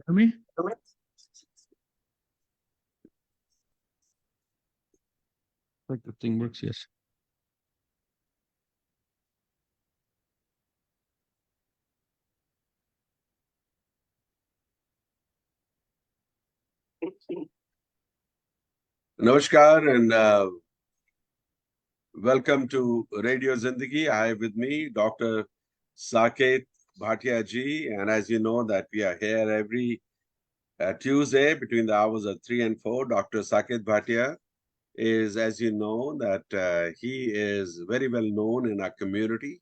Me? Like the thing works, yes. Namaskar and welcome to Radio Zindagi. I have with me Dr. Saket Bhatia ji, and as you know that we are here every Tuesday between the hours of 3 and 4. Dr. Saket Bhatia is, as you know, that he is very well known in our community.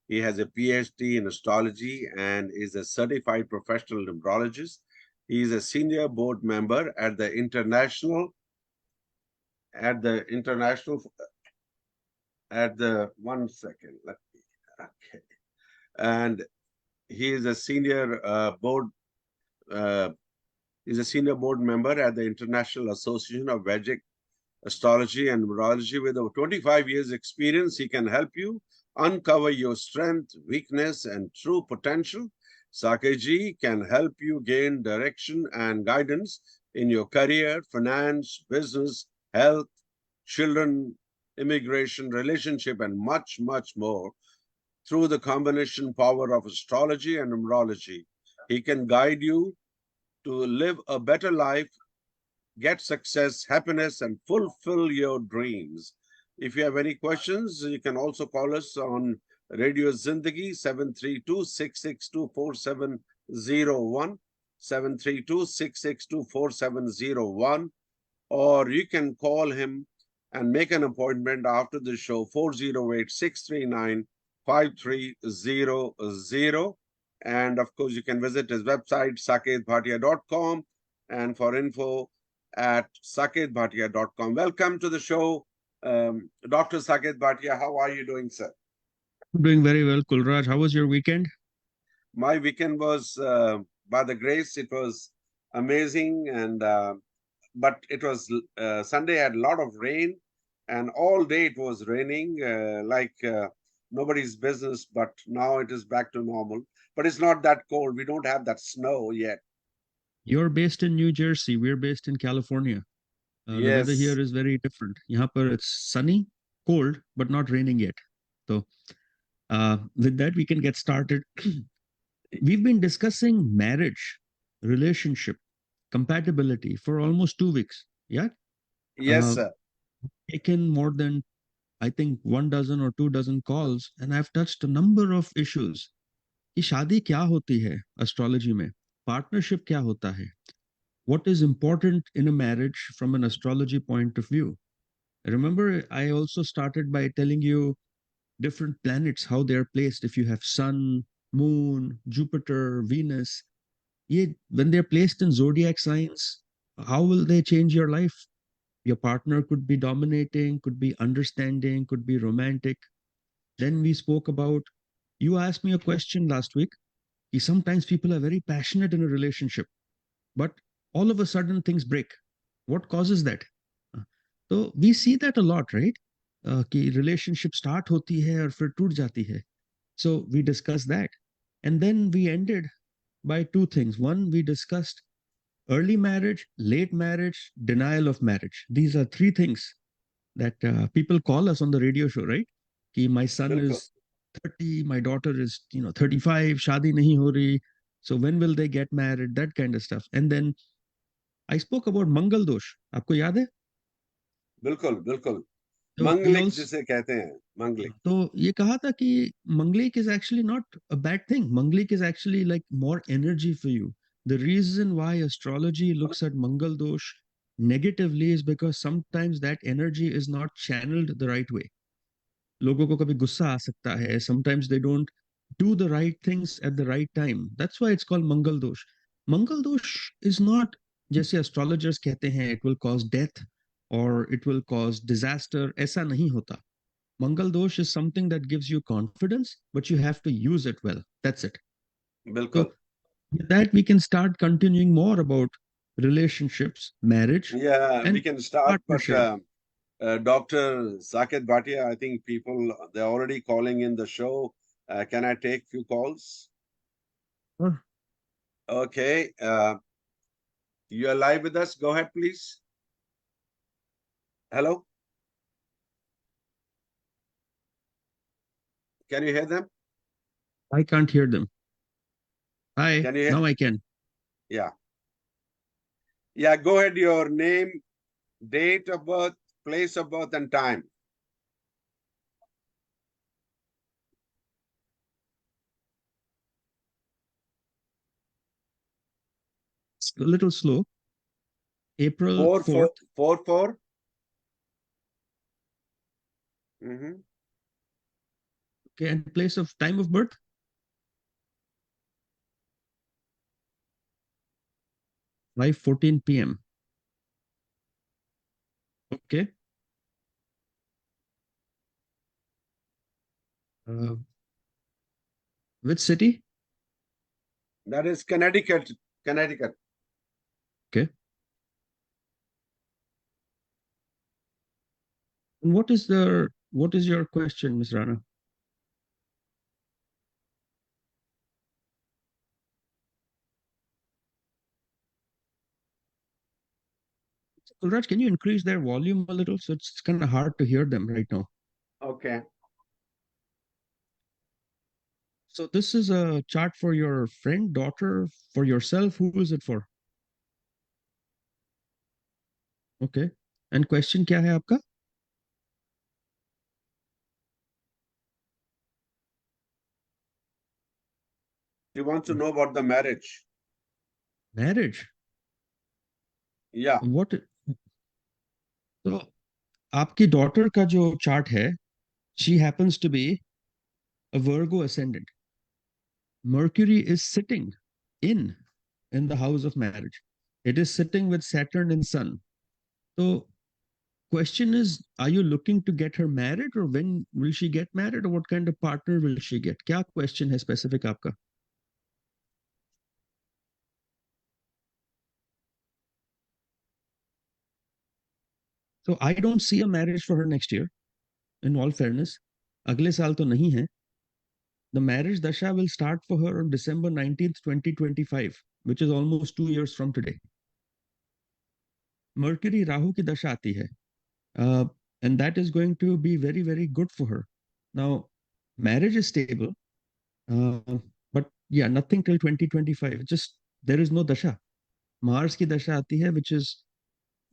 He has a PhD in astrology and is a certified professional numerologist. He is a senior board member at the international one second, let me, okay. And he is a senior board member at the International Association of Vedic Astrology and Numerology. With over 25 years experience, he can help you uncover your strength, weakness, and true potential. Sakeji can help you gain direction and guidance in your career, finance, business, health, children, immigration, relationship, and much, much more through the combination power of astrology and numerology. He can guide you to live a better life, get success, happiness, and fulfill your dreams. If you have any questions, you can also call us on Radio Zindagi 732-662-4701, 732-662-4701, or you can call him and make an appointment after the show, 408-639-5300. And of course, you can visit his website, saketbhatia.com, and for info at saketbhatia.com. Welcome to the show, Dr. Saket Bhatia. How are you doing, sir? I'm doing very well, Kulraj. How was your weekend? My weekend was, by the grace, it was amazing, and but it was Sunday had a lot of rain, and all day it was raining like nobody's business. But now it is back to normal. But it's not that cold. We don't have that snow yet. You're based in New Jersey. We're based in California. The weather Yes. here is very different. यहाँ पर it's sunny, cold, but not raining yet. So with that, we can get started. We've been discussing marriage, relationship, compatibility for almost 2 weeks. Yeah. Yes, Uh, sir. Taken more than, I think, 1 dozen or 2 dozen calls, and I've touched a number of issues. कि शादी क्या होती है astrology में? Partnership क्या होता है? What is important in a marriage from an astrology point of view? Remember, I also started by telling you different planets, how they're placed. If you have Sun, Moon, Jupiter, Venus, when they're placed in zodiac signs, how will they change your life? Your partner could be dominating, could be understanding, could be romantic. Then we spoke about, you asked me a question last week. Sometimes people are very passionate in a relationship, but all of a sudden things break. What causes that? So we see that a lot, right? कि relationship start होती है और फिर टूट जाती है. So we discussed that. And then we ended by two things. One, we discussed early marriage, late marriage, denial of marriage. These are three things that people call us on the radio show, right? Ki my son Bilkul. is 30, my daughter is 35, shadi nahi ho rahi. So when will they get married? That kind of stuff. And then I spoke about Mangal Dosh. आपको याद है? बिल्कुल, बिल्कुल. So we manglik also जिसे कहते हैं, मंगलिक. तो ये कहा था कि Manglik is actually not a bad thing. Manglik is actually like more energy for you. The reason why astrology looks at Mangal Dosh negatively is because sometimes that energy is not channeled the right way. लोगों को कभी गुस्सा आ सकता है. Sometimes they don't do the right things at the right time. That's why it's called Mangal Dosh. Mangal Dosh is not जैसे astrologers कहते हैं it will cause death or it will cause disaster. ऐसा नहीं होता. Mangal Dosh is something that gives you confidence, but you have to use it well. That's it. बिल्कुल. So with that, we can start continuing more about relationships, marriage, Yeah, we and can start, but partnership. Dr. Saket Bhatia, I think people, they're already calling in the show. Can I take few calls? Sure. Okay. You are live with us. Go ahead, please. Hello? Can you hear them? I can't hear them. Hi, Can you hear? now I can. Yeah. Yeah, go ahead. Your name, date of birth, place of birth, and time. It's a little slow. April 4 4 4th. 4 4. Mm-hmm. Okay, and place of time of birth? Five 14 p.m. Okay. Uh, which city? That is Connecticut. Connecticut. Okay. And what is your question, Ms. Rana? Kulraj, can you increase their volume a little? So it's kind of hard to hear them right now. Okay. So this is a chart for your friend, daughter, for yourself. Who is it for? Okay. And question क्या है आपका? She wants to know about the marriage. Marriage. Yeah. What? तो आपकी daughter का जो chart है, she happens to be a Virgo ascendant. Mercury is sitting in the house of marriage. It is sitting with Saturn and Sun. So question is, are you looking to get her married, or when will she get married, or what kind of partner will she get? क्या question है specific आपका? So I don't see a marriage for her next year, in all fairness. अगले साल तो नहीं है. The marriage dasha will start for her on December 19th, 2025, which is almost 2 years from today. Mercury Rahu की दशा आती है. And that is going to be very, very good for her. Now, marriage is stable, uh, but yeah, nothing till 2025. Just there is no dasha. Mars ki dasha aati hai, which is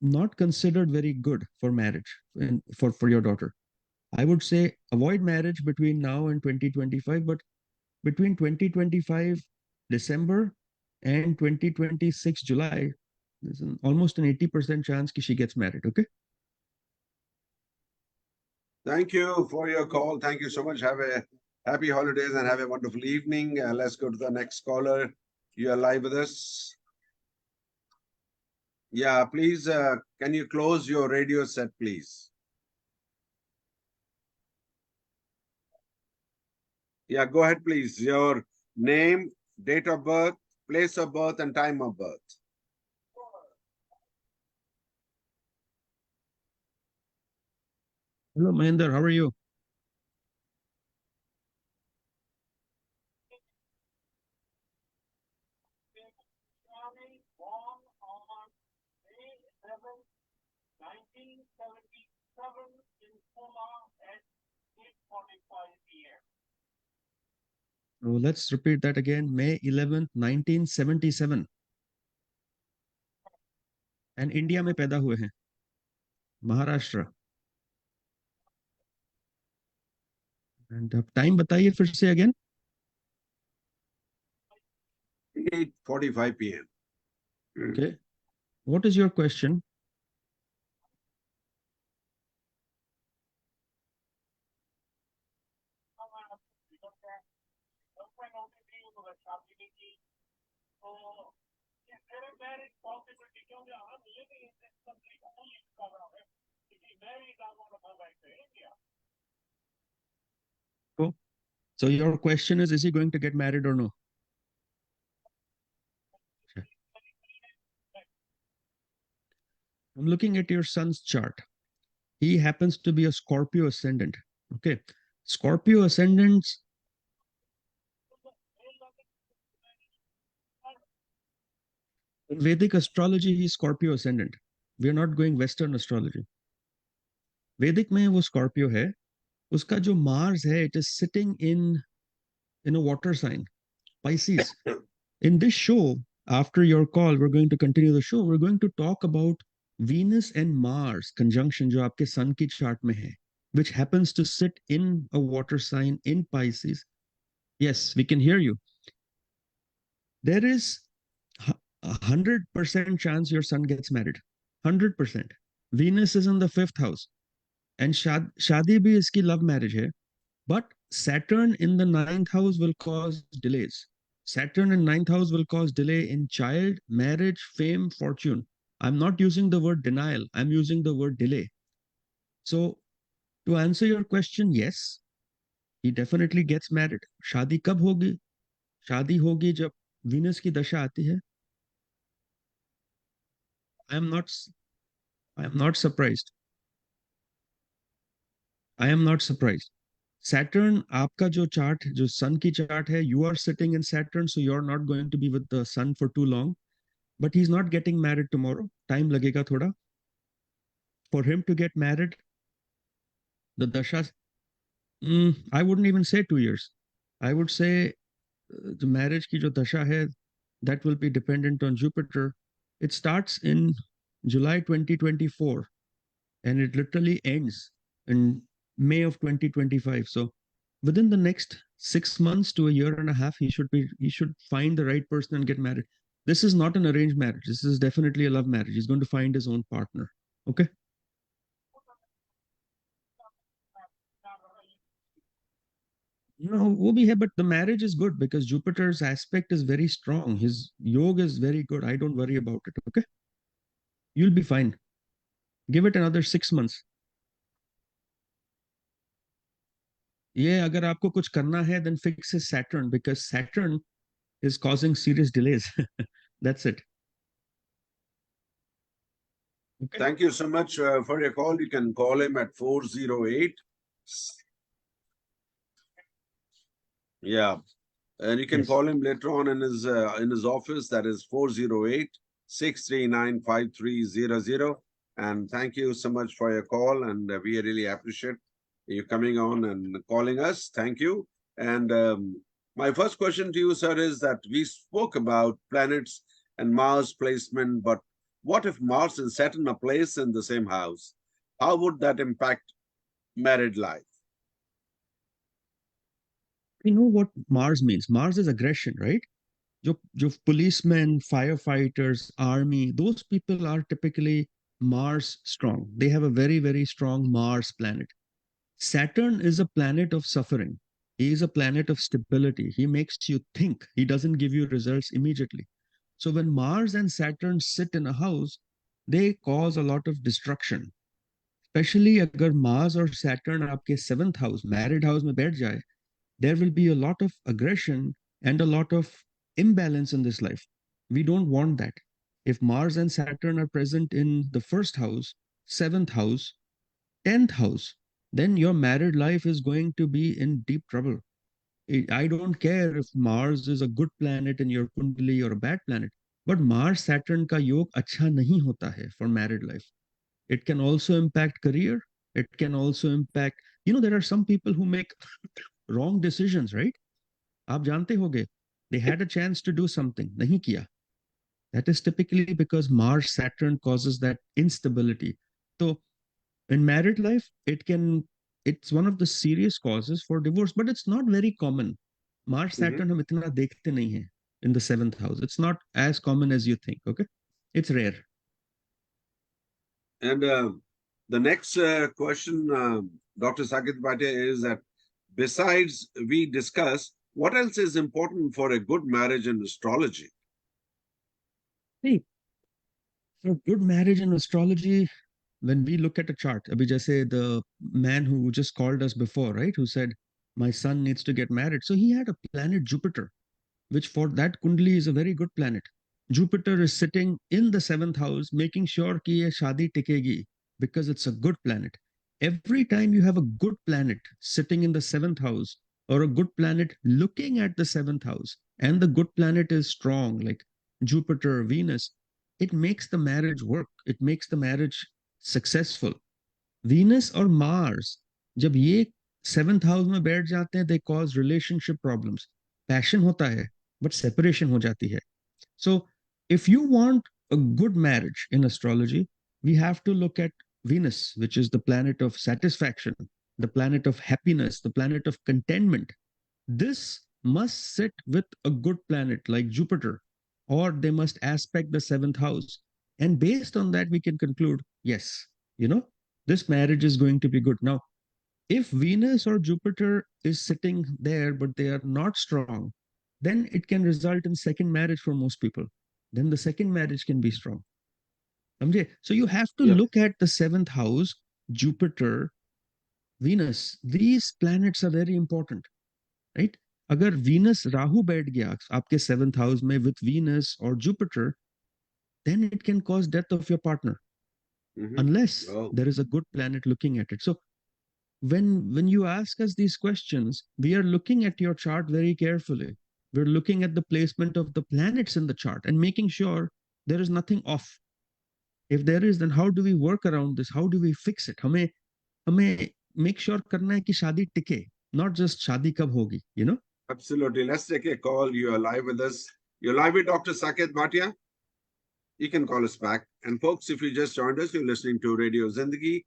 not considered very good for marriage and for your daughter. I would say avoid marriage between now and 2025, but between 2025 December and 2026 July, there's almost an 80% chance that she gets married. Okay. Thank you for your call. Thank you so much. Have a happy holidays and have a wonderful evening. Let's go to the next caller. You are live with us. Yeah, please, can you close your radio set, please? Yeah, go ahead, please. Your name, date of birth, place of birth, and time of birth. Hello, Mahinder. How are you? So let's repeat that again. May 11th, 1977. And India में पैदा हुए हैं. Maharashtra. And time बताइए फिर से again. 8:45 p.m. Okay. What is your question? Oh, so your question is he going to get married or no? Okay. I'm looking at your son's chart. He happens to be a Scorpio ascendant. Okay. Scorpio ascendants. In Vedic astrology, he's Scorpio ascendant. We are not going Western astrology. Vedic में वो Scorpio है. उसका जो Mars है, it is sitting in a water sign, Pisces. In this show, after your call, we're going to continue the show. We're going to talk about Venus and Mars conjunction जो आपके sun की chart में है, which happens to sit in a water sign in Pisces. Yes, we can hear you. There is 100% chance your son gets married. 100%. Venus is in the fifth house. And Shadi bhi iski love marriage hai. But Saturn in the ninth house will cause delays. Saturn in ninth house will cause delay in child, marriage, fame, fortune. I'm not using the word denial. I'm using the word delay. So to answer your question, yes, he definitely gets married. शादी कब होगी? शादी होगी जब Venus की दशा आती है. I am not I am not surprised. I am not surprised. Saturn, आपका जो chart, जो sun की chart है, you are sitting in Saturn, so you're not going to be with the sun for too long. But he's not getting married tomorrow. Time लगेगा थोड़ा. For him to get married, the dasha, I wouldn't even say 2 years. I would say the marriage की जो दशा है, that will be dependent on Jupiter. It starts in July 2024 and it literally ends in May of 2025. So within the next 6 months to a year and a half, he should find the right person and get married. This is not an arranged marriage. This is definitely a love marriage. He's going to find his own partner. Okay. No, वो भी है, but the marriage is good because Jupiter's aspect is very strong. His yoga is very good. I don't worry about it. Okay. You'll be fine. Give it another 6 months. ये अगर आपको कुछ करना है, then fix his Saturn because Saturn is causing serious delays. That's it. Okay. Thank you so much for your call. You can call him at 408. Yeah. And you can Yes. call him later on in his office. That is 408-639-5300. And thank you so much for your call. And we really appreciate you coming on and calling us. Thank you. And my first question to you, sir, is that we spoke about planets and Mars placement, but what if Mars and Saturn are placed in the same house? How would that impact married life? We know what Mars means. Mars is aggression, right? जो policemen, firefighters, army, those people are typically Mars strong. They have a very, very strong Mars planet. Saturn is a planet of suffering. He is a planet of stability. He makes you think. He doesn't give you results immediately. So when Mars and Saturn sit in a house, they cause a lot of destruction. Especially अगर Mars और Saturn आपके seventh house, married house में बैठ जाए, there will be a lot of aggression and a lot of imbalance in this life. We don't want that. If Mars and Saturn are present in the first house, seventh house, 10th house, then your married life is going to be in deep trouble. I don't care if Mars is a good planet in your kundali or a bad planet, but Mars Saturn ka yog अच्छा नहीं होता है for married life. It can also impact career. It can also impact, there are some people who make wrong decisions, right? आप जानते होगे, they had a chance to do something, नहीं किया. That is typically because Mars Saturn causes that instability. So in married life, it's one of the serious causes for divorce, but it's not very common. Mars Saturn हम इतना देखते नहीं हैं in the seventh house. It's not as common as you think. Okay, it's rare. And the next question, Dr. Saket Bhatia, is that besides we discuss, what else is important for a good marriage in astrology? See, for good marriage in astrology, when we look at a chart, abhi jaise the man who just called us before, right, who said, my son needs to get married. So he had a planet Jupiter, which for that kundali is a very good planet. Jupiter is sitting in the seventh house, making sure ki ye shadi tikegi because it's a good planet. Every time you have a good planet sitting in the seventh house or a good planet looking at the seventh house, and the good planet is strong, like Jupiter, Venus, it makes the marriage work. It makes the marriage successful. Venus और Mars जब ये seventh house में बैठ जाते हैं, they cause relationship problems. Passion होता है, but separation हो जाती है. So, if you want a good marriage in astrology, we have to look at Venus, which is the planet of satisfaction, the planet of happiness, the planet of contentment. This must sit with a good planet like Jupiter, or they must aspect the seventh house. And based on that, we can conclude yes, you know, this marriage is going to be good. Now, if Venus or Jupiter is sitting there, but they are not strong, then it can result in second marriage for most people. Then the second marriage can be strong. समझे? So you have to Yeah. look at the seventh house, Jupiter, Venus. These planets are very important, right? अगर Venus Rahu बैठ गया आपके seventh house में with Venus or Jupiter, then it can cause death of your partner unless Oh. there is a good planet looking at it. So when you ask us these questions, we are looking at your chart very carefully. We're looking at the placement of the planets in the chart and making sure there is nothing off. If there is, then how do we work around this? How do we fix it? हमें make sure करना है कि शादी टिके, not just शादी कब होगी, you know? Absolutely. Let's take a call. You are live with us. You're live with Dr. Saket Bhatia. You can call us back. And folks, if you just joined us, you're listening to Radio Zindagi.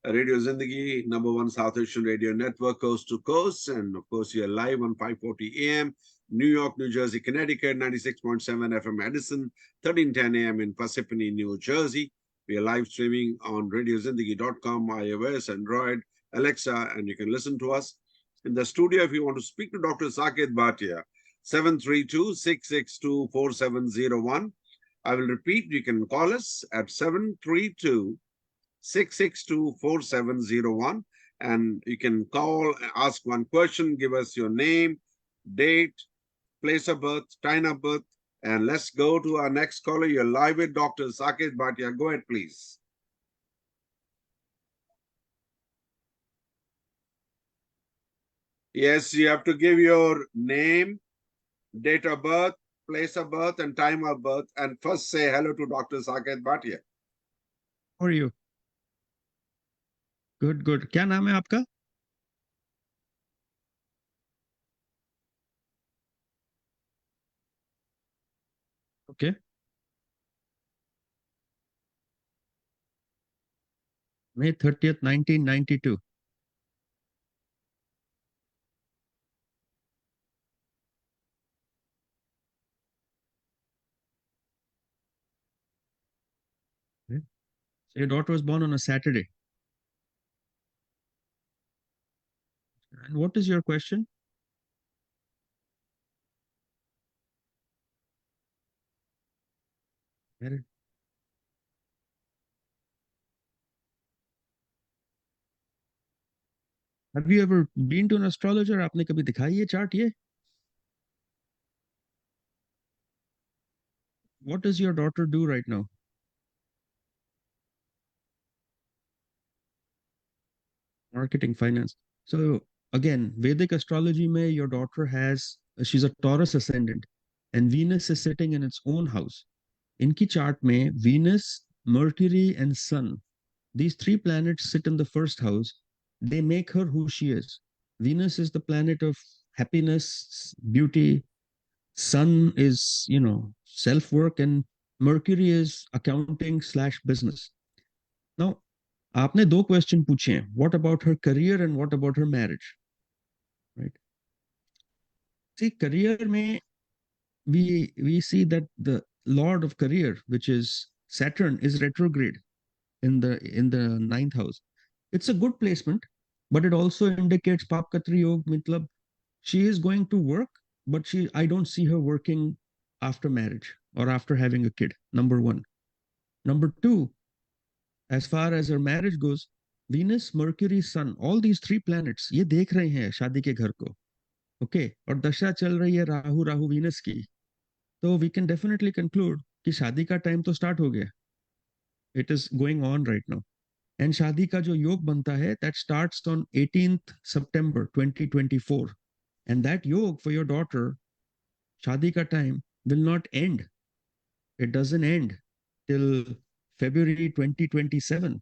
Radio Zindagi, #1 South Asian radio network, coast to coast. And of course, you're live on 5:40 a.m. New York, New Jersey, Connecticut, 96.7 FM Edison, 1310 a.m. in Parsippany, New Jersey. We are live streaming on radiozindagi.com, iOS, Android, Alexa, and you can listen to us. In the studio, if you want to speak to Dr. Saket Bhatia, 732-662-4701. I will repeat, you can call us at 732-662-4701, and you can call, ask one question, give us your name, date, place of birth, time of birth, and let's go to our next caller. You're live with Dr. Saket Bhatia. Go ahead, please. Yes, you have to give your name, date of birth, place of birth, and time of birth, and first say hello to Dr. Saket Bhatia. How are you? Good, good. क्या नाम है आपका? Okay. May 30th, 1992. Okay. So your daughter was born on a Saturday. And what is your question? Married. Have you ever been to an astrologer? आपने कभी दिखाई ये chart ये? What does your daughter do right now? Marketing, finance. So again, Vedic astrology mein your daughter has, she's a Taurus ascendant and Venus is sitting in its own house. Inki chart mein Venus, Mercury and Sun, these three planets sit in the first house. They make her who she is. Venus is the planet of happiness, beauty. Sun is, you know, self-work, and Mercury is accounting/business. Now, आपने दो question पूछे हैं, what about her career and what about her marriage, right? See, career में we see that the lord of career, which is Saturn, is retrograde in the ninth house. It's a good placement, but it also indicates papkatri yog, matlab she is going to work, but I don't see her working after marriage or after having a kid, number one. Number two, as far as her marriage goes, Venus, Mercury, Sun, all these three planets, ये देख रहे हैं शादी के घर को, okay? और दशा चल रही है राहु राहु Venus की, तो we can definitely conclude कि शादी का टाइम तो स्टार्ट हो गया. It is going on right now. And शादी का जो योग बनता है, that starts on 18th September 2024. And that yog for your daughter, शादी का time will not end. It doesn't end. till February 2027.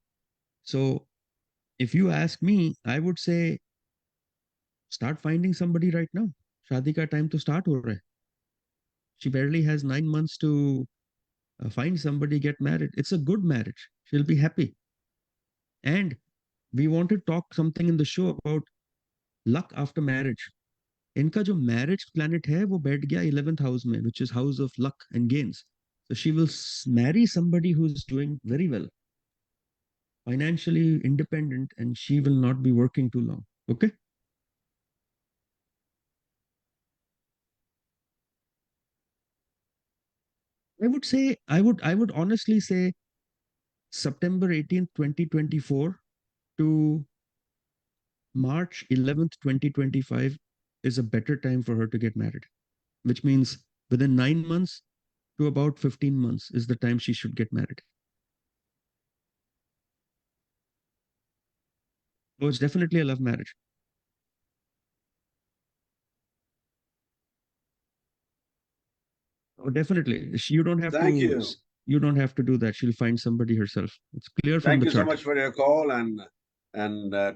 So if you ask me, I would say start finding somebody right now. शादी का time to start हो रहा है. She barely has 9 months to find somebody, get married. It's a good marriage. She'll be happy. And we want to talk something in the show about luck after marriage. इनका जो marriage planet है वो बैठ गया 11th house में, which is house of luck and gains. So she will marry somebody who's doing very well, financially independent, and she will not be working too long. Okay? I would honestly say September 18th, 2024 to March 11th, 2025 is a better time for her to get married, which means within 9 months to about 15 months is the time she should get married. So it's definitely a love marriage. Oh, definitely. You don't have Thank to. you. You don't have to do that. She'll find somebody herself. It's clear from Thank the you so chart. much for your call, and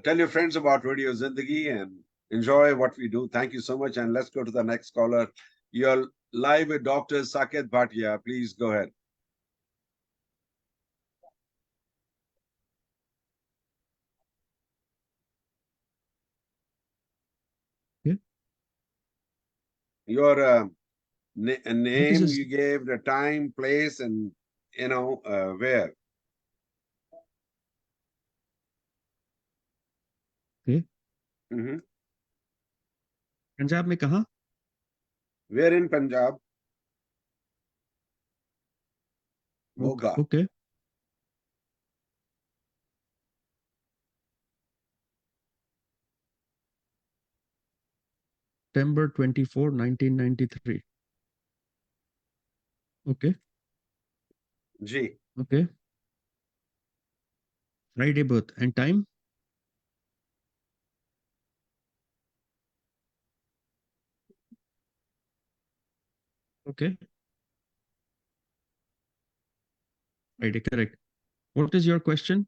tell your friends about Radio Zindagi and enjoy what we do. Thank you so much. And let's go to the next caller. You're live with Dr. Saket Bhatia. Please go ahead. Yeah. Your What is name his? you gave, the time, place, and where. Okay. Mm-hmm. Punjab में कहाँ? Where in Punjab? Moga. Okay. September 24, 1993. Okay. G. Okay. Friday birth and time? Okay. Friday, correct. What is your question?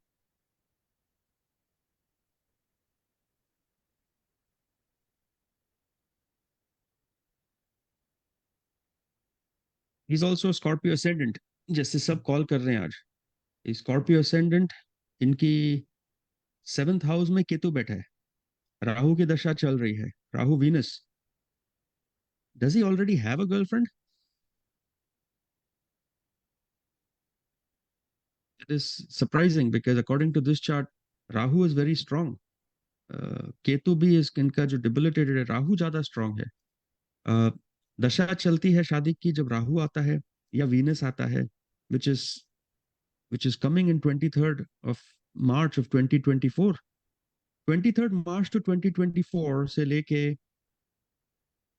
He's also a Scorpio ascendant. जैसे सब call कर रहे हैं आज. Scorpio ascendant, इनकी 7th house में केतु बैठा है. राहु की दशा चल रही है. Rahu Venus. Does he already have a girlfriend? It is surprising because according to this chart, Rahu is very strong. Ketu भी इनका जो डिबिलिटेटेड है, राहु ज्यादा स्ट्रांग है. दशा चलती है शादी की जब राहु आता है या वीनस आता है, which is which is coming in 23rd of March of 2024. 23rd March to 2024 से लेके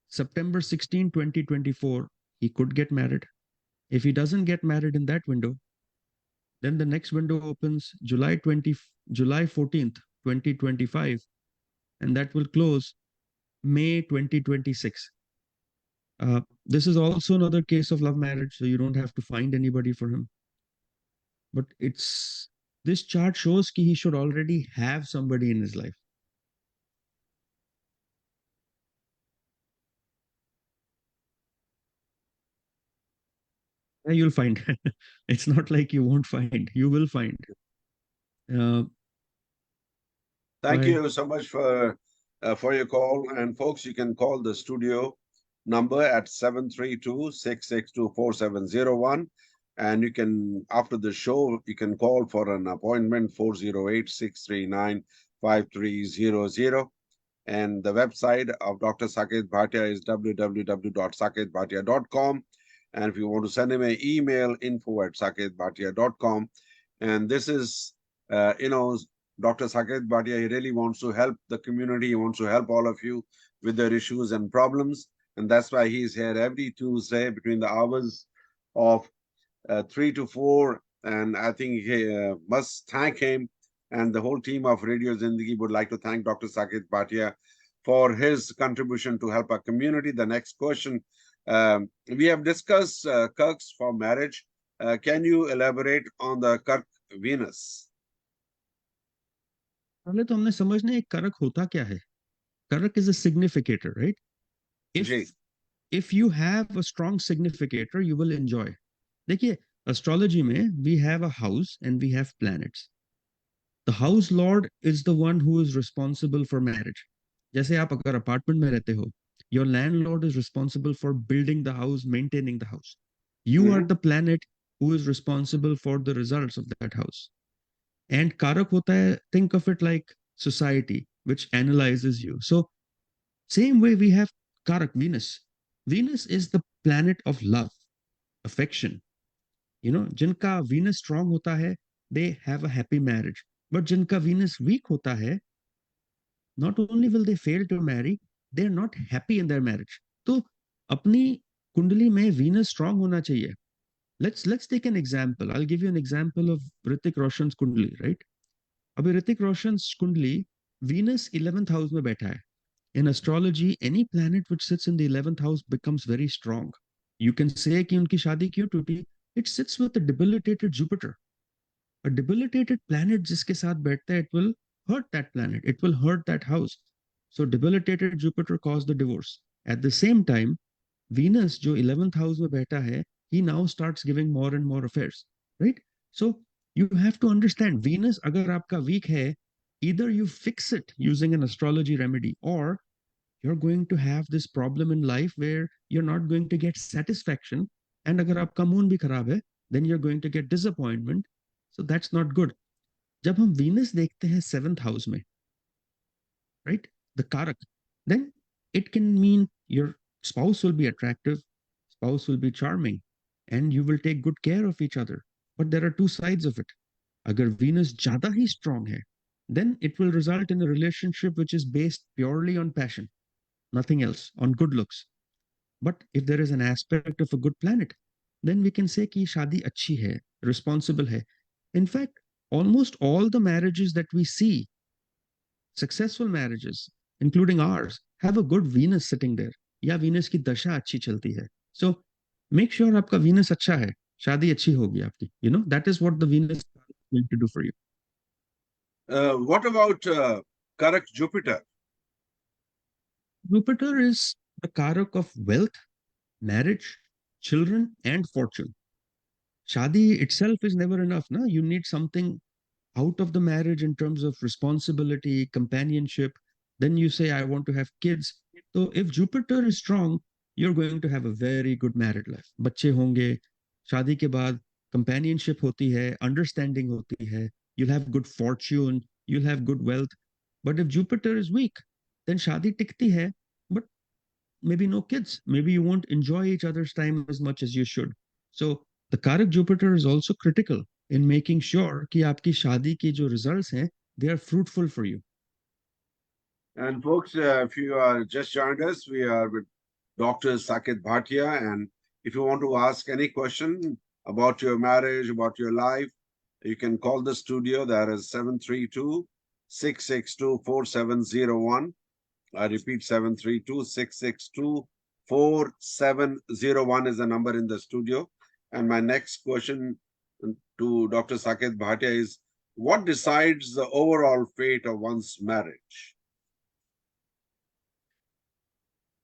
September 16, 2024, he could get married. If he doesn't get married in that window, then the next window opens July 14th, 2025, and that will close May 2026. This is also another case of love marriage, so you don't have to find anybody for him. But this chart shows that he should already have somebody in his life. Yeah, you'll find. It's not like you won't find. You will find. Uh, Thank by you so much for your call. And folks, you can call the studio number at 732-662-4701. And you can, after the show, you can call for an appointment, 408-639-5300. And the website of Dr. Saket Bhatia is www.saketbhatia.com. And if you want to send him an email, info@saketbhatia.com. And this is, Dr. Saket Bhatia, he really wants to help the community. He wants to help all of you with their issues and problems. And that's why he's here every Tuesday between the hours of 3 to 4. And I think he must thank him. And the whole team of Radio Zindagi would like to thank Dr. Saket Bhatia for his contribution to help our community. The next question, we have discussed Kirks for marriage. Can you elaborate on the Kark Venus? पहले तो हमने समझना है करक होता क्या है. Karak is a significator, right? If ji. if you have a strong significator, you will enjoy. देखिए, astrology में we have a house and we have planets. The house lord is the one who is responsible for marriage. जैसे आप अगर apartment में रहते हो, your landlord is responsible for building the house, maintaining the house. You are Mhm. the planet who is responsible for the results of that house. And karak hota hai, think of it like society, which analyzes you. So same way we have karak, Venus. Venus is the planet of love, affection. You know, जिनका Venus strong होता है, they have a happy marriage. But जिनका Venus weak होता है, not only will they fail to marry, they're not happy in their marriage. तो अपनी कुंडली में Venus strong होना चाहिए. Let's take an example. I'll give you an example of Hrithik Roshan's कुंडली, right? अभी ऋतिक रोशन्स कुंडली Venus 11th house में बैठा है. In astrology, any planet which sits in the 11th house becomes very strong. You can say कि उनकी शादी क्यों टूटी? It sits with a debilitated Jupiter. A debilitated planet जिसके साथ बैठता है, it will hurt that planet. It will hurt that house. So debilitated Jupiter caused the divorce. At the same time, Venus जो 11th house में बैठा है, he now starts giving more and more affairs, right? So you have to understand, Venus अगर आपका weak है, either you fix it using an astrology remedy, or you're going to have this problem in life where you're not going to get satisfaction. And agar aapka moon bhi kharab hai, then you're going to get disappointment. So that's not good. जब हम Venus देखते हैं 7th house में, right? The Karak, then it can mean your spouse will be attractive, spouse will be charming, and you will take good care of each other. But there are two sides of it. Agar Venus ज़्यादा ही strong hai, then it will result in a relationship which is based purely on passion, nothing else, on good looks. But if there is an aspect of a good planet, then we can say कि शादी अच्छी है, responsible है. In fact, almost all the marriages that we see, successful marriages, including ours, have a good Venus sitting there. या Venus की दशा अच्छी चलती है. So make sure आपका Venus अच्छा है, शादी अच्छी होगी आपकी. You know, that is what the Venus is going to do for you. What about Karak Jupiter? Jupiter is the Karak of wealth, marriage, children, and fortune. Shadi itself is never enough, na? You need something out of the marriage in terms of responsibility, companionship. Then you say, I want to have kids. So if Jupiter is strong, you're going to have a very good married life. बच्चे होंगे, शादी के बाद companionship होती है, understanding होती है, you'll have good fortune, you'll have good wealth. But if Jupiter is weak, then शादी टिकती है, but maybe no kids. Maybe you won't enjoy each other's time as much as you should. So the Karak Jupiter is also critical in making sure कि आपकी शादी की जो results हैं, they are fruitful for you. And folks, if you are just joined us, we are with Dr. Saket Bhatia. And if you want to ask any question about your marriage, about your life, you can call the studio. That is 732-662-4701. I repeat, 732-662-4701 is the number in the studio. And my next question to Dr. Saket Bhatia is, what decides the overall fate of one's marriage?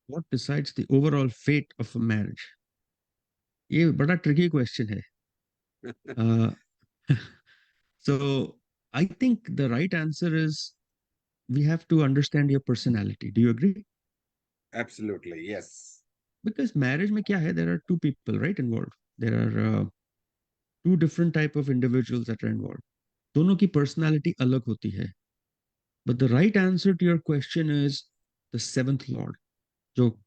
What decides the overall fate of a marriage? ये बड़ा tricky question है. Uh, so I think the right answer is we have to understand your personality. Do you agree? Absolutely, yes. Because marriage में क्या है? There are two people, right, involved. There are two different type of individuals that are involved. दोनों की personality अलग होती है. But the right answer to your question is the seventh lord. जो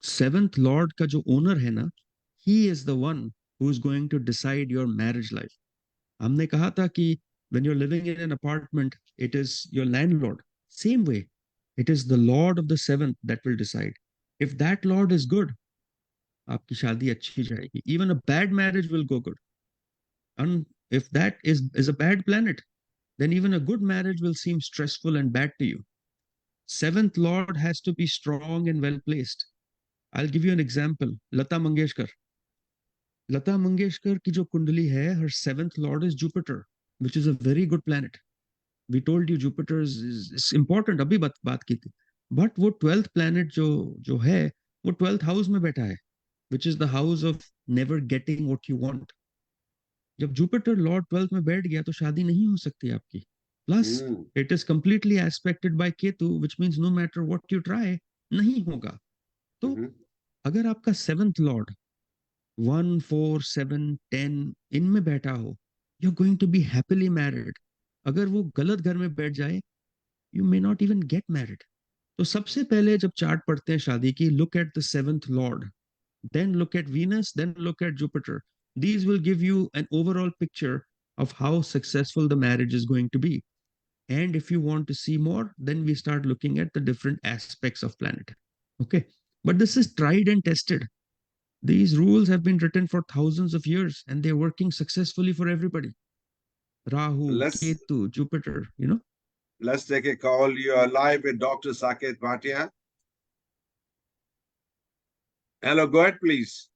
seventh lord का जो owner है ना, he is the one who is going to decide your marriage life. हमने कहा था कि when you're living in an apartment, it is your landlord. Same way, it is the lord of the seventh that will decide. If that lord is good, आपकी शादी अच्छी जाएगी. Even a bad marriage will go good. And if that is a bad planet, then even a good marriage will seem stressful and bad to you. Seventh lord has to be strong and well placed. I'll give you an example. Lata Mangeshkar. Lata Mangeshkar की जो कुंडली है, her seventh lord is Jupiter, which is a very good planet. We told you Jupiter is important, अभी बात की थी. But वो 12th planet जो है, वो 12th house में बैठा है, which is the house of never getting what you want. जब जुपिटर लॉर्ड 12th में बैठ गया तो शादी नहीं हो सकती आपकी. Plus Mm. It is completely expected by Ketu, which means no matter what you try, नहीं होगा. तो Mm-hmm. अगर आपका सेवंथ लॉर्ड 1 4 7 10 इनमें बैठा हो, you are going to be happily married. अगर वो गलत घर में बैठ जाए, you may not even get married. तो सबसे पहले जब चार्ट पढ़ते हैं शादी की, look at the seventh lord, then look at Venus, then look at Jupiter. These will give you an overall picture of how successful the marriage is going to be. And if you want to see more, then we start looking at the different aspects of planet. Okay. But this is tried and tested. These rules have been written for thousands of years and they're working successfully for everybody. Rahu, Let's Ketu, Jupiter. let's take a call. You are live with Dr. Saket Bhatia. Hello, go ahead, please.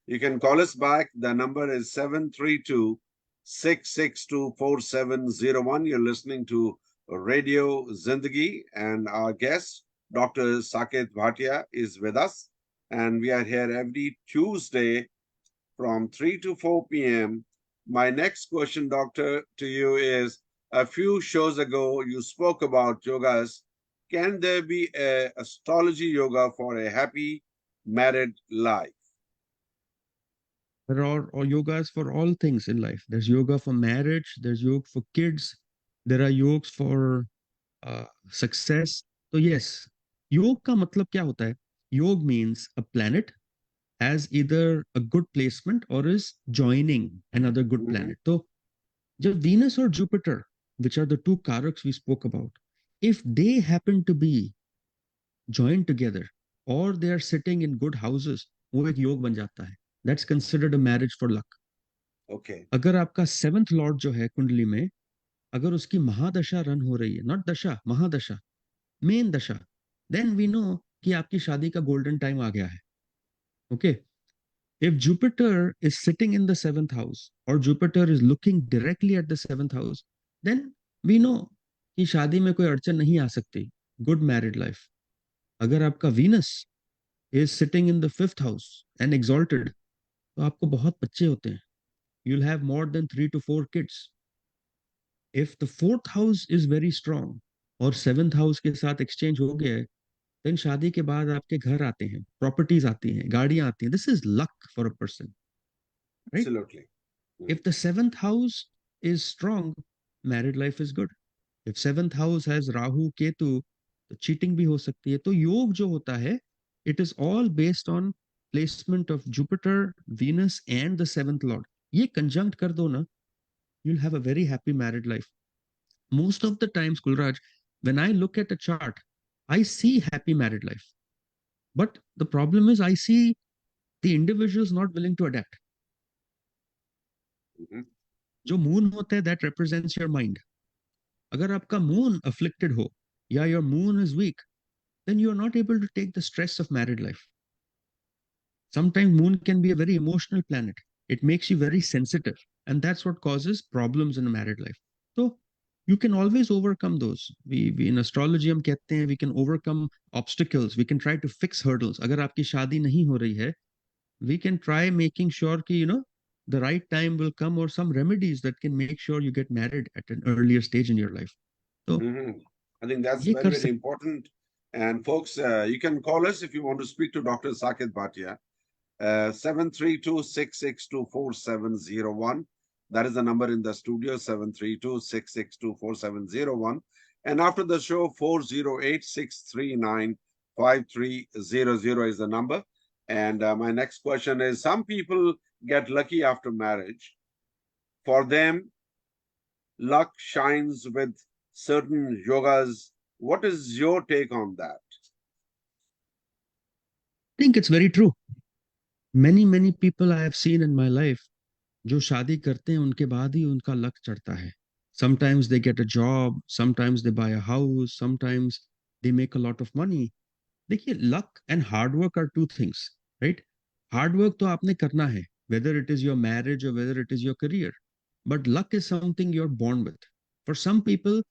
You can call us back. The number is 732-662-4701. You're listening to Radio Zindagi, and our guest, Dr. Saket Bhatia, is with us. And we are here every Tuesday from 3 to 4 p.m. My next question, Doctor, to you is, a few shows ago, you spoke about yogas. Can there be a astrology yoga for a happy married life? There are yogas for all things in life. There's yoga for marriage, there's yoga for kids, there are yogas for success. तो yes, yoga का मतलब क्या होता है? Yoga means a planet has either a good placement और is joining another good Mhm. planet. तो जब Venus और Jupiter, which are the two karakas we spoke about, if they happen to be joined together or they are sitting in good houses, वो एक योग बन जाता है. That's considered a marriage for luck. Okay. अगर आपका सेवंथ लॉर्ड जो है कुंडली में, अगर उसकी महादशा रन हो रही है, not dasha, mahadasha, main dasha, then we know कि आपकी शादी का गोल्डन टाइम आ गया है. Okay. If Jupiter is sitting in the seventh house और Jupiter is looking directly at the seventh house, then we know कि शादी में कोई अड़चन नहीं आ सकती. Good married life. अगर आपका Venus is sitting in the fifth house and exalted, तो आपको बहुत बच्चे होते हैं. You will have more than 3 to 4 kids. If the fourth house is very strong और सेवंथ हाउस के साथ एक्सचेंज हो गया है, देन शादी के बाद आपके घर आते हैं, प्रॉपर्टीज आती हैं, गाड़ियां आती हैं. This is luck for a person, right? Absolutely. If the seventh house is strong, married life is good. If seventh house has Rahu Ketu, तो चीटिंग भी हो सकती है. तो योग जो होता है, it is all based on placement of Jupiter, Venus and the seventh Lord. ये कंजंक्ट कर दो ना, you'll have a very happy married life. Most of the times, Kulraj, when I look at a chart, I see happy married life. But the problem is, I see the individual is not willing to adapt. Mhm. जो moon होता है, that represents your mind. अगर आपका moon afflicted हो या your moon is weak, then you are not able to take the stress of married life. Sometimes moon can be a very emotional planet. It makes you very sensitive, and that's what causes problems in a married life. So you can always overcome those. We in astrology हम कहते हैं, we can overcome obstacles. We can try to fix hurdles. अगर आपकी शादी नहीं हो रही है, we can try making sure कि the right time will come, or some remedies that can make sure you get married at an earlier stage in your life. तो Mhm. I think that's ये very, कर very सकते. important. And folks, you can call us if you want to speak to Dr. Saket Bhatia. 732-662-4701. That is the number in the studio, 732-662-4701. And after the show, 408-639-5300 is the number. And my next question is, some people get lucky after marriage. For them, luck shines with certain yogas. What is your take on that? I think it's very true. Many people I have seen in my life, जो शादी करते हैं उनके बाद ही उनका luck चढ़ता है. Sometimes they get a job, sometimes they buy a house, sometimes they make a lot of money. देखिए, luck and hard work are two things, right? Hard work तो आपने करना है, whether it is your marriage or whether it is your career. But luck is something you're born with. For some people,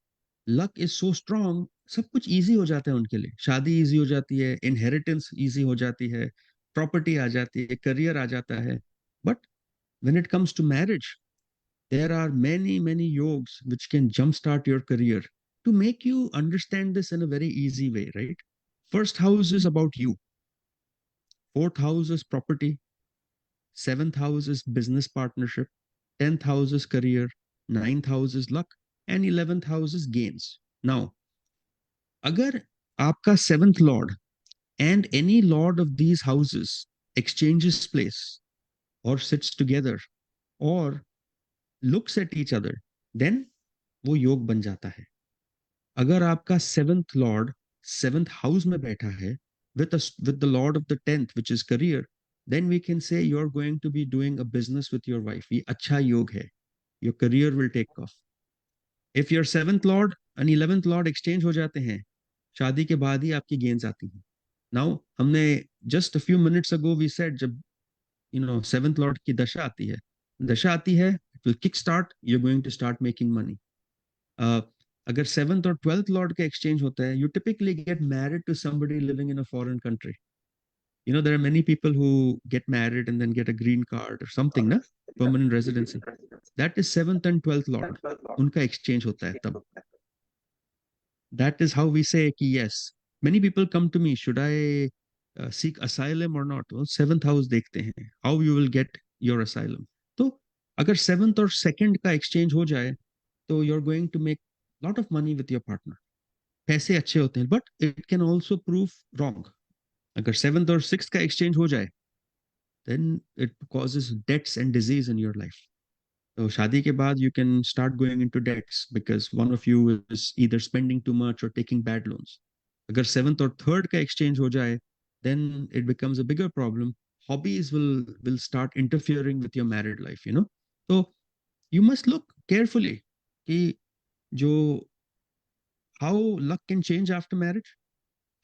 luck is so strong, सब कुछ easy हो जाता है उनके लिए. शादी easy हो जाती है, inheritance easy हो जाती है, property आ जाती है, career आ जाता है. But when it comes to marriage, there are many, many yogs which can jumpstart your career to make you understand this in a very easy way, right? First house is about you. Fourth house is property. Seventh house is business partnership. 10th house is career. Ninth house is luck. And 11th house is gains. Now, अगर आपका seventh lord and any lord of these houses exchanges place or sits together or looks at each other, then वो योग बन जाता है. अगर आपका seventh lord seventh house में बैठा है with the lord of the 10th which is career, then we can say you're going to be doing a business with your wife. ये अच्छा योग है. Your career will take off. If your seventh lord and 11th lord exchange हो जाते हैं, शादी के बाद ही आपकी गेंस आती हैं. Now हमने just a few minutes ago we said जब seventh lord की दशा आती है, it will kick start, you're going to start making money. अगर seventh और 12th lord का exchange होता है, you typically get married to somebody living in a foreign country. There are many people who get married and then get a green card or something, na? Permanent residency. That is seventh and 12th lord. उनका exchange होता है तब. That is how we say कि yes. Many people come to me, should I seek asylum or not? Well, seventh house देखते हैं, how you will get your asylum. तो अगर seventh और second का exchange हो जाए, तो you're going to make lot of money with your partner. पैसे अच्छे होते हैं, but it can also prove wrong. अगर seventh और sixth का exchange हो जाए, then it causes debts and disease in your life. So शादी के बाद you can start going into debts because one of you is either spending too much or taking bad loans. अगर seventh or third का exchange हो जाए, then it becomes a bigger problem. Hobbies will start interfering with your married life. So you must look carefully कि जो how luck can change after marriage.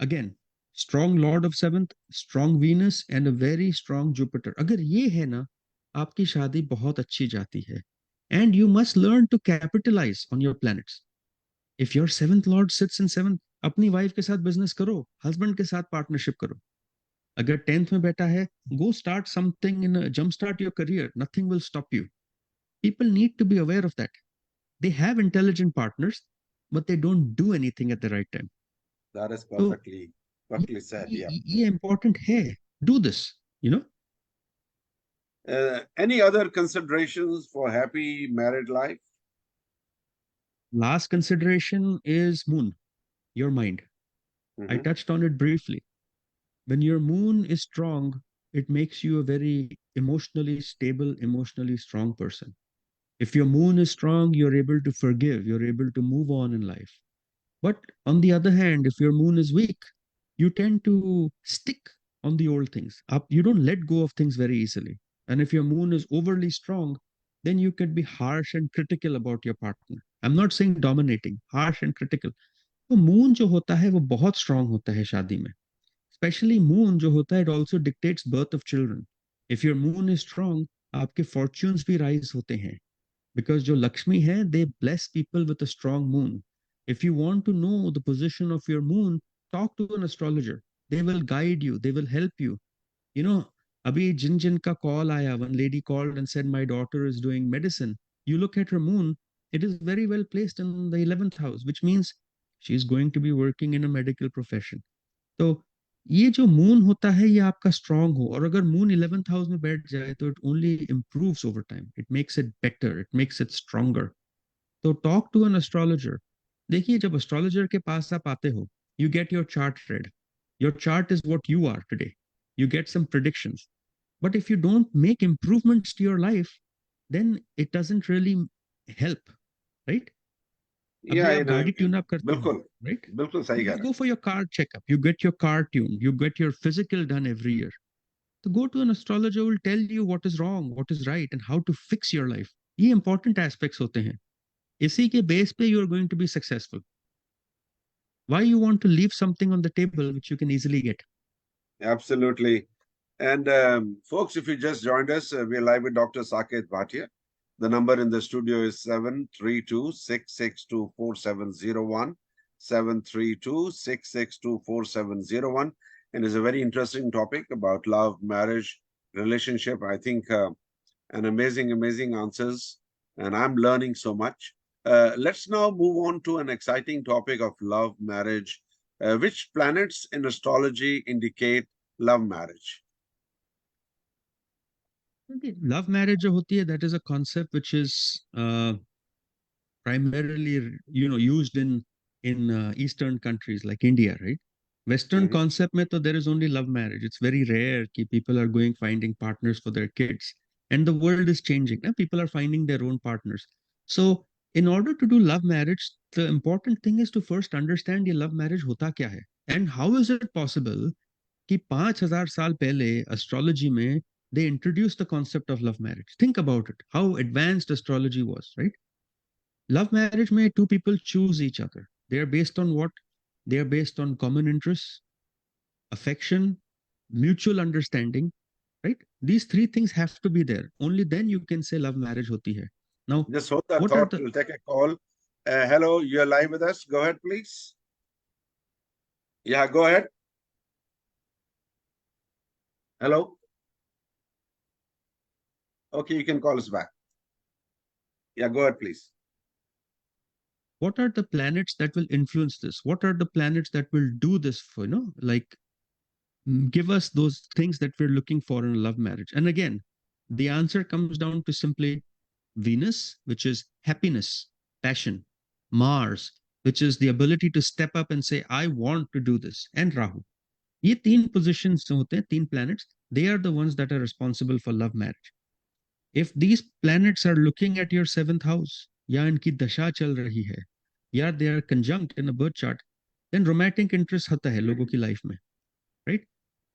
Again, strong Lord of seventh, strong Venus and a very strong Jupiter. अगर ये है ना, आपकी शादी बहुत अच्छी जाती है. And you must learn to capitalize on your planets. If your seventh Lord sits in seventh, अपनी वाइफ के साथ बिजनेस करो, हस्बैंड के साथ पार्टनरशिप करो. अगर 10th में बैठा है, go start something jump start your career. Nothing will stop you. People need to be aware of that. They have intelligent partners, but they don't do anything at the right time. That is So perfectly said. Yeah. ये important है. Do this. Any other considerations for happy married life? Last consideration is moon, your mind. I touched on it briefly. When your moon is strong, it makes you a very emotionally stable, emotionally strong person. If your moon is strong, you're able to forgive, you're able to move on in life. But on the other hand, if your moon is weak, you tend to stick on the old things. You don't let go of things very easily. And if your moon is overly strong, then you can be harsh and critical about your partner. I'm not saying dominating, harsh and critical. तो moon जो होता है वो बहुत strong होता है शादी में. स्पेशली मून जो होता है it also dictates birth of children. If your moon is strong, आपके फॉर्च्यून्स भी राइज होते हैं. Because जो लक्ष्मी है, they bless people with a strong moon. If you want to know the position of your moon, talk to an astrologer. They will guide you, they will help you. You know, अभी जिन जिन का call आया, one lady called and said my daughter is doing medicine. You look at her moon, it is very well placed in the 11th house, which means she is going to be working in a medical profession. तो ये जो moon होता है ये आपका strong हो, और अगर मून 11th हाउस में बैठ जाए तो it only improves over time, it makes it better, it makes it stronger. तो टॉक टू एन एस्ट्रोलॉजर. देखिए, जब एस्ट्रोलॉजर के पास आप आते हो, you get your chart read. Your chart is what you are today. You get some predictions. But if you don't make improvements to your life, then it doesn't really help, right? अभी Yeah, आप गाड़ी tune up करते हो, बिल्कुल right? बिल्कुल सही कह You रहे go for your car checkup, you get your car tuned, you get your physical done every year. So go to an astrologer who will tell you what is wrong, what is right, and how to fix your life. ये important aspects होते हैं. इसी के base पे you are going to be successful. Why you want to leave something on the table which you can easily get? Absolutely. And folks, if you just joined us, we're live with Dr. Saket Bhatia. The number in the studio is 732-662-4701, 732-662-4701. And it's a very interesting topic about love, marriage, relationship. I think an amazing answers. And I'm learning so much. Let's now move on to an exciting topic of love, marriage. Which planets in astrology indicate love marriage? Love marriage जो होती है, that is a concept which is primarily, used in Eastern countries like India, right? Western concept में तो there is only love marriage. It's very rare कि people are going finding partners for their kids, and the world is changing. People are finding their own partners. So in order to do love marriage, the important thing is to first understand ये love marriage होता क्या है, and how is it possible कि 5,000 साल पहले astrology में they introduced the concept of love marriage. Think about it, how advanced astrology was, right? Love marriage may two people choose each other. They are based on what? They are based on common interests, affection, mutual understanding, right? These three things have to be there. Only then you can say love marriage hoti hai. Now, just hold that what are thought. We'll take a call. Hello, you're live with us. Go ahead, please. Yeah, go ahead. Hello. Okay, you can call us back. Yeah, go ahead, please. What are the planets that will influence this? What are the planets that will do this for, like give us those things that we're looking for in a love marriage? And again, the answer comes down to simply Venus, which is happiness, passion, Mars, which is the ability to step up and say, I want to do this, and Rahu. ये तीन positions जो होते हैं, तीन planets, they are the ones that are responsible for love marriage. If these planets are looking at your seventh house, या इनकी दशा चल रही है, या they are conjunct in a birth chart, then romantic interest होता है लोगों की life में, right?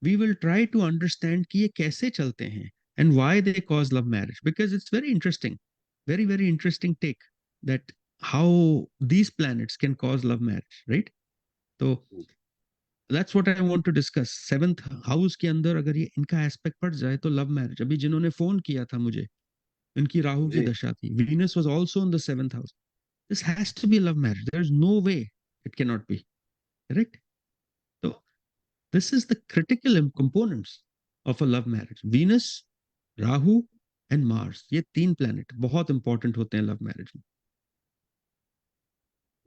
We will try to understand कि ये कैसे चलते हैं and why they cause love marriage, because it's very interesting, very, very interesting take that how these planets can cause love marriage, right? So that's what I want to discuss. Seventh house के अंदर अगर ये इनका aspect पड़ जाए तो love marriage. अभी जिन्होंने फोन किया था मुझे, इनकी राहु की दशा थी. Venus was also in the seventh house. This has to be love marriage. There's no way it cannot be. Correct? So this is the critical components of a love marriage. Venus, Rahu and Mars, ये तीन planet बहुत important होते हैं love marriage में.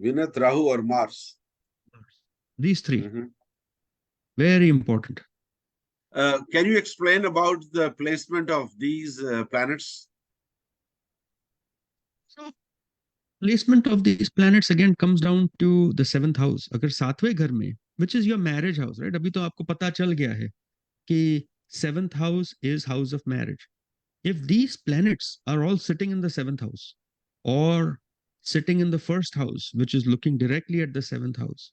Venus, Rahu, or Mars? These three, very important. Can you explain about the placement of these planets? So placement of these planets again comes down to the seventh house. अगर सातवें घर में, which is your marriage house, right? अभी तो आपको पता चल गया है कि seventh house is house of marriage. If these planets are all sitting in the seventh house or sitting in the first house, which is looking directly at the seventh house,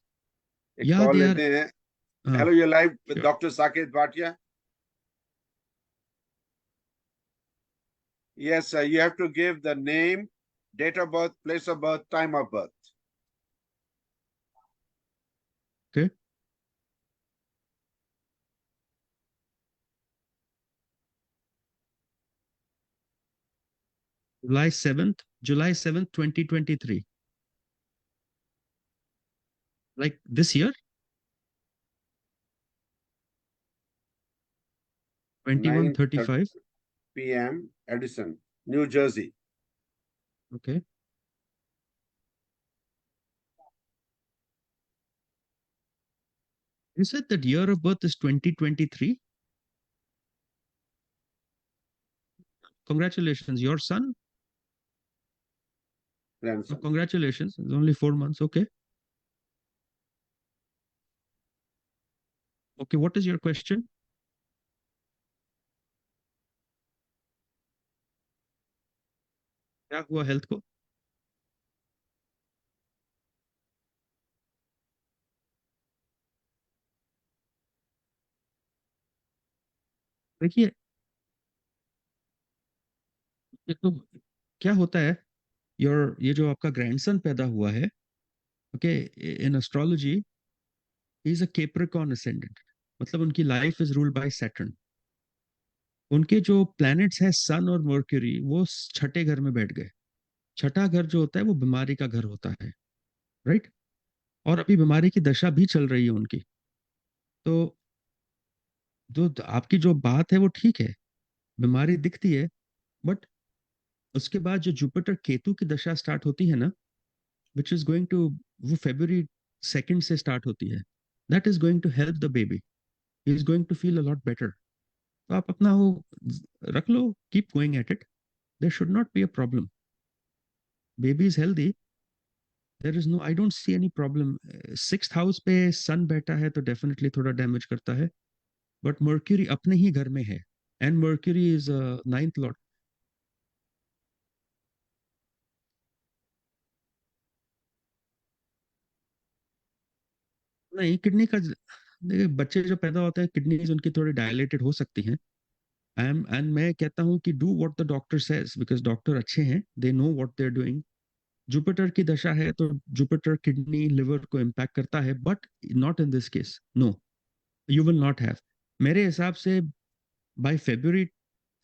yeah, they are. Hello, you're live with Sure. Dr. Saket Bhatia. Yes, you have to give the name, date of birth, place of birth, time of birth. Okay. July 7th, 2023. Like this year? 21:35 p.m. Edison, New Jersey. Okay. You said that year of birth is 2023? Congratulations. Your son? Grandson. Oh, congratulations. It's only 4 months. Okay. Okay, what is your question? क्या हुआ health को? देखिए, ये तो क्या होता है, ये जो आपका ग्रैंडसन पैदा हुआ है, okay, in astrology, he is a Capricorn ascendant. मतलब उनकी life is ruled by Saturn. उनके जो प्लैनेट्स हैं सन और मर्क्यूरी वो छठे घर में बैठ गए। छठा घर जो होता है वो बीमारी का घर होता है, राइट। और अभी बीमारी की दशा भी चल रही है उनकी। तो जो आपकी जो बात है वो ठीक है, बीमारी दिखती है, बट उसके बाद जो जुपिटर केतु की दशा स्टार्ट होती है ना, विच इज गोइंग टू, वो February 2 से स्टार्ट होती है, that is going to help the baby, he is going to feel a lot better. तो आप अपना वो रख लो, keep going at it, there should not be a problem, baby is healthy, there is no, I don't see any problem. 6th house पे Sun बैठा है तो डेफिनेटली थोड़ा डैमेज करता है, बट मर्क्यूरी अपने ही घर में है, and mercury is 9th Lord. नहीं, किडनी का देखिए, बच्चे जो पैदा होते हैं किडनीज उनकी थोड़ी डायलेटेड हो सकती हैं। आई एम एंड मैं कहता हूँ कि do what the doctor says, because doctor अच्छे हैं, they know what they are doing. Jupiter की दशा है तो जुपिटर किडनी लिवर को इम्पैक्ट करता है, but not in this case, no, you will not have. मेरे हिसाब से by February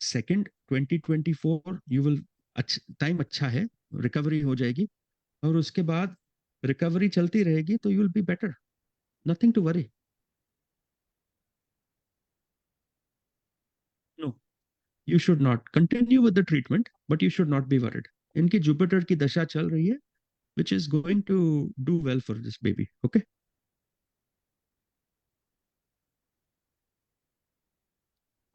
2 2024 you will, time अच्छा है, रिकवरी हो जाएगी, और उसके बाद रिकवरी चलती रहेगी तो you will be better, nothing to worry. No, you should not continue with the treatment, but you should not be worried. इनकी जुपिटर की दशा चल रही है, which is going to do well for this baby. Okay?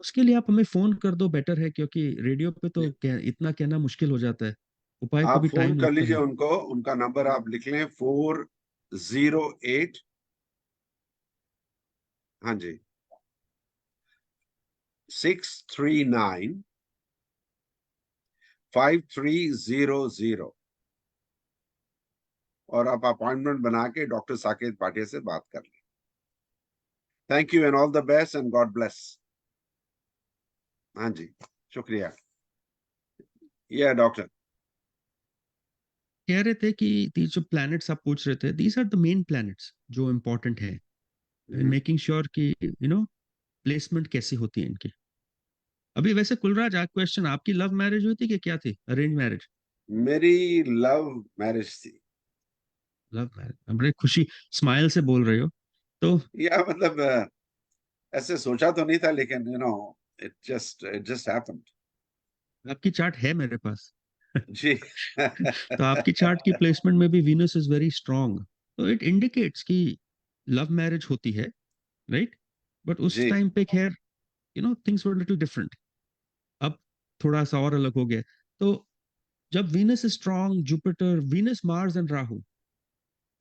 उसके लिए आप हमें फोन कर दो, बेटर है, क्योंकि रेडियो पे तो इतना कहना मुश्किल हो जाता है, उपाय को आप भी फोन टाइम कर लगता लीजिए है। उनको, उनका नंबर आप लिख लें, 408, हाँ जी, 639 5300, और आप अपॉइंटमेंट बना के डॉक्टर साकेत भाटिया से बात कर लें। Thank you and all the best and God bless. हाँ जी, शुक्रिया। डॉक्टर। कह रहे थे कि these जो प्लैनेट्स आप पूछ रहे थे, these are the main planets जो इम्पोर्टेंट है इन मेकिंग श्योर कि प्लेसमेंट कैसी होती है इनकी। अभी वैसे कुलराज, आप क्वेश्चन, आपकी लव मैरिज हुई थी कि क्या थी, अरेंज मैरिज? मेरी लव मैरिज थी। लव मैरिज, बड़े खुशी स्माइल से बोल रहे हो तो। या मतलब ऐसे सोचा तो नहीं था, लेकिन इट जस्ट हैपेंड। आपकी चार्ट है मेरे पास। जी। तो आपकी चार्ट की प्लेसमेंट में भी वीनस इज वेरी स्ट्रांग, तो इट इंडिकेट्स कि लव मैरिज होती है, राइट। बट उस जी। टाइम पे खैर थिंग्स वर लिटिल डिफरेंट। अब थोड़ा सा और अलग हो गया। तो जब Venus is strong, Jupiter, Venus, Mars and Rahu,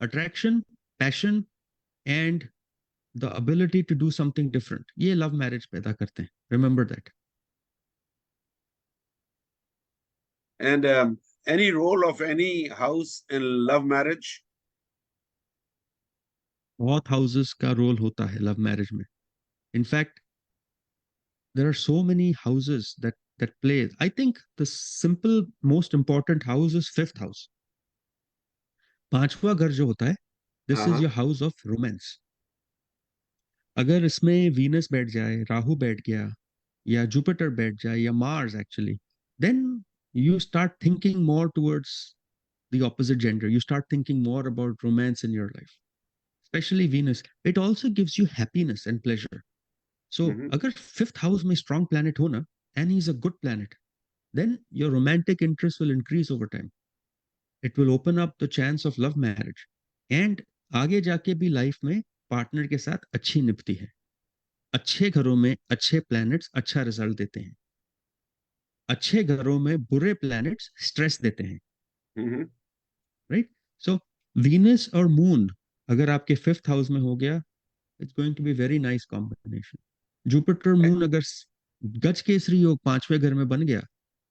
attraction, passion and the ability to do something different, ये लव मैरिज पैदा करते हैं, remember that. And any role of any house in love marriage? बहुत हाउसेस का रोल होता है love marriage में। In fact there are so many houses that play. I think the simple most important house is 5th house, पांचवा घर जो होता है, दिस हाँ इज हाँ। Your house of romance. अगर इसमें वीनस बैठ जाए, राहु बैठ गया, या जुपिटर बैठ जाए, या Mars actually, then you start thinking more towards the opposite gender, you start thinking more about romance in your life, especially Venus. It also gives you happiness and pleasure. So hmm. agar 5th house में strong planet हो ना, and he's a good planet, then your romantic interest will increase over time. It will open up the chance of love marriage. And आगे जाके भी life में partner के साथ अच्छी निपती है। अच्छे घरों में अच्छे प्लैनेट्स अच्छा रिजल्ट देते हैं, अच्छे घरों में बुरे प्लैनेट्स स्ट्रेस देते हैं, हम्म। राइट। सो वीनस और मून अगर आपके 5th हाउस में हो गया, it's going to be very nice combination. Jupiter moon अगर गज केसरी योग 5वें घर में बन गया,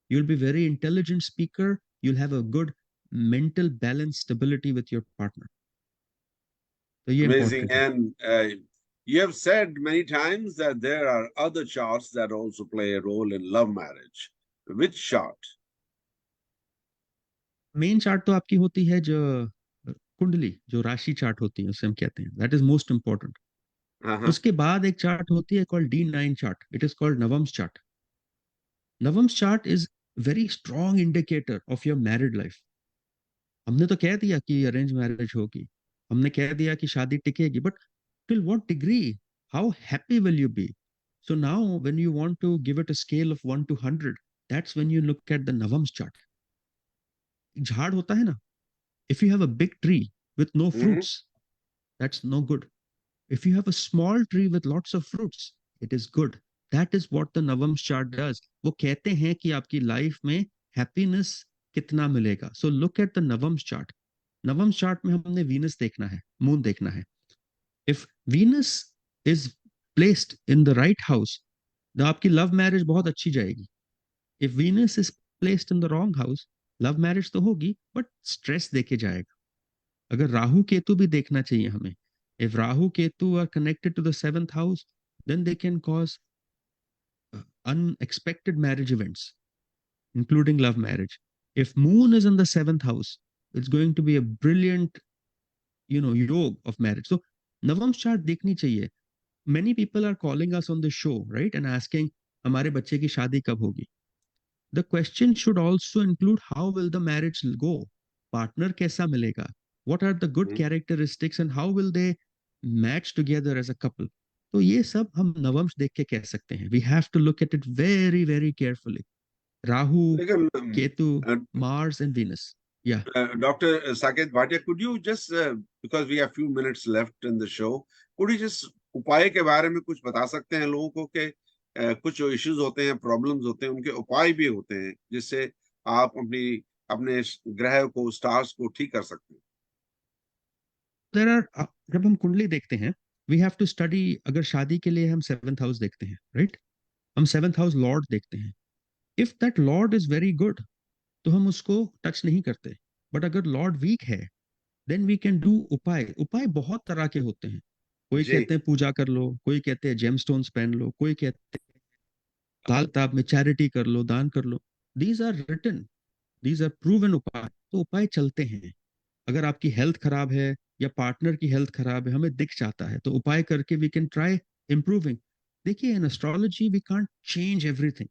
you'll be very intelligent speaker, you'll have a good mental balance stability with your partner, तो ये Amazing. important है। And you have said many times that there are other charts that also play a role in love marriage. Which chart? Main chart तो आपकी होती है जो कुंडली, जो राशि चार्ट होती है उसे हम कहते हैं, that is most important. Uh-huh. उसके बाद एक चार्ट होती है called D9 chart, it is called Navam's chart. Navam's chart is very strong indicator of your married life. हमने तो कह दिया कि अरेंज मैरिज होगी, हमने कह दिया कि शादी टिकेगी, but till what degree? How happy will you be? So now, when you want to give it a scale of 1 to 100, that's when you look at the Navam's chart. झाड़ होता है ना, if you have a big tree with no Mhm. fruits, that's no good. If you have a small tree with lots of fruits, it is good. That is what the Navam's chart does. वो कहते हैं कि आपकी life में happiness कितना मिलेगा. So look at the Navam's chart. Navam's chart में हमने Venus देखना है, Moon देखना है. If Venus is placed in the right house, तो आपकी love marriage बहुत अच्छी जाएगी. If Venus is placed in the wrong house, love marriage तो होगी, but stress देके जाएगा. अगर राहु केतु भी देखना चाहिए हमें. If Rahu Ketu are connected to the seventh house, then they can cause unexpected marriage events, including love marriage. If Moon is in the seventh house, it's going to be a brilliant, yoga of marriage. So Navam chart देखनी चाहिए. Many people are calling us on the show, right, and asking, हमारे बच्चे की शादी कब होगी? The question should also include how will the marriage go? Partner कैसा मिलेगा? What are the good Mhm. characteristics and how will they match together as a couple? तो ये सब हम नवंश देख के कह सकते हैं. We have to look at it very, very carefully. Rahu, लेकिन Ketu, Mars and Venus. Yeah. Dr. Saket Bhatia, could you just, because we have few minutes left in the show, could you just उपाय के बारे में कुछ बता सकते हैं लोगों को कि कुछ जो इश्यूज होते हैं, प्रॉब्लम्स होते हैं, उनके उपाय भी होते हैं जिससे आप अपने ग्रह को, स्टार्स को ठीक कर सकते हैं? There are, जब हम कुंडली देखते हैं, we have to study. अगर शादी के लिए हम सेवेंथ हाउस देखते हैं, right? हम सेवेंथ हाउस लॉर्ड देखते हैं. If that lord is very good, तो हम उसको टच नहीं करते. बट अगर लॉर्ड वीक है, देन वी कैन डू उपाय. उपाय बहुत तरह के होते हैं. कोई जी, कहते हैं पूजा कर लो, कोई कहते हैं जेमस्टोन्स पहन लो, कोई कहते हैं दाल ताब में चैरिटी कर लो, दान कर लो. These are written, these are proven upay. तो उपाय चलते हैं. अगर आपकी हेल्थ खराब है या पार्टनर की हेल्थ खराब है, हमें दिख जाता है, तो उपाय करके वी कैन ट्राई इम्प्रूविंग. देखिए, in astrology we can't change everything,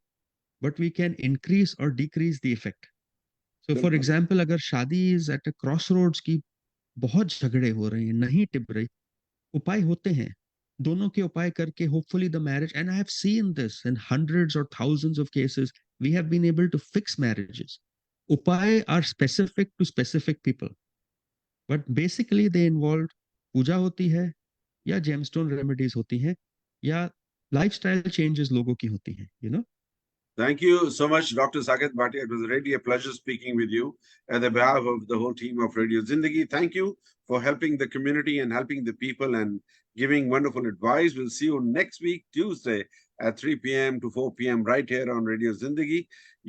but we can increase और decrease the effect. So for बिल्कुल. एग्जाम्पल, अगर शादी is at a crossroads की, बहुत झगड़े हो रहे हैं, नहीं टिप रही, उपाय होते हैं. दोनों के उपाय करके hopefully the marriage, and I have seen this in hundreds और thousands of cases, we have been able to fix marriages. Upay are specific to specific people, but basically they involve puja होती है, या जेमस्टोन रेमेडीज होती हैं, या lifestyle changes लोगों की होती हैं, Thank you so much, Dr. Saket Bhatia. It was really a pleasure speaking with you on the behalf of the whole team of Radio Zindagi. Thank you for helping the community and helping the people and giving wonderful advice. We'll see you next week, Tuesday at 3 p.m. to 4 p.m. right here on Radio Zindagi.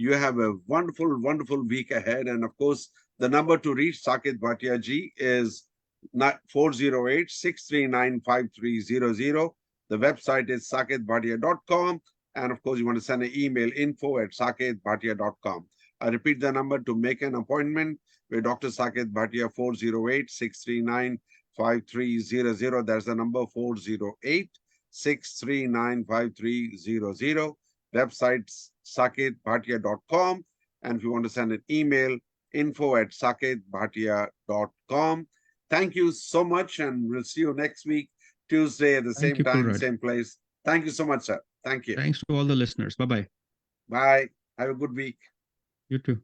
You have a wonderful, wonderful week ahead. And of course, the number to reach Saket Bhatia ji is 408-639-5300. The website is saketbhatia.com. And of course, you want to send an email, info@saketbhatia.com. I repeat the number to make an appointment with Dr. Saket Bhatia, 408-639-5300. That's the number, 408-639-5300. Website, saketbhatia.com. And if you want to send an email, info@saketbhatia.com. Thank you so much, and we'll see you next week, Tuesday at the Thank same you, time, Kulraj. same place. Thank you so much, sir. Thank you. Thanks to all the listeners. Bye bye. Bye. Have a good week. You too.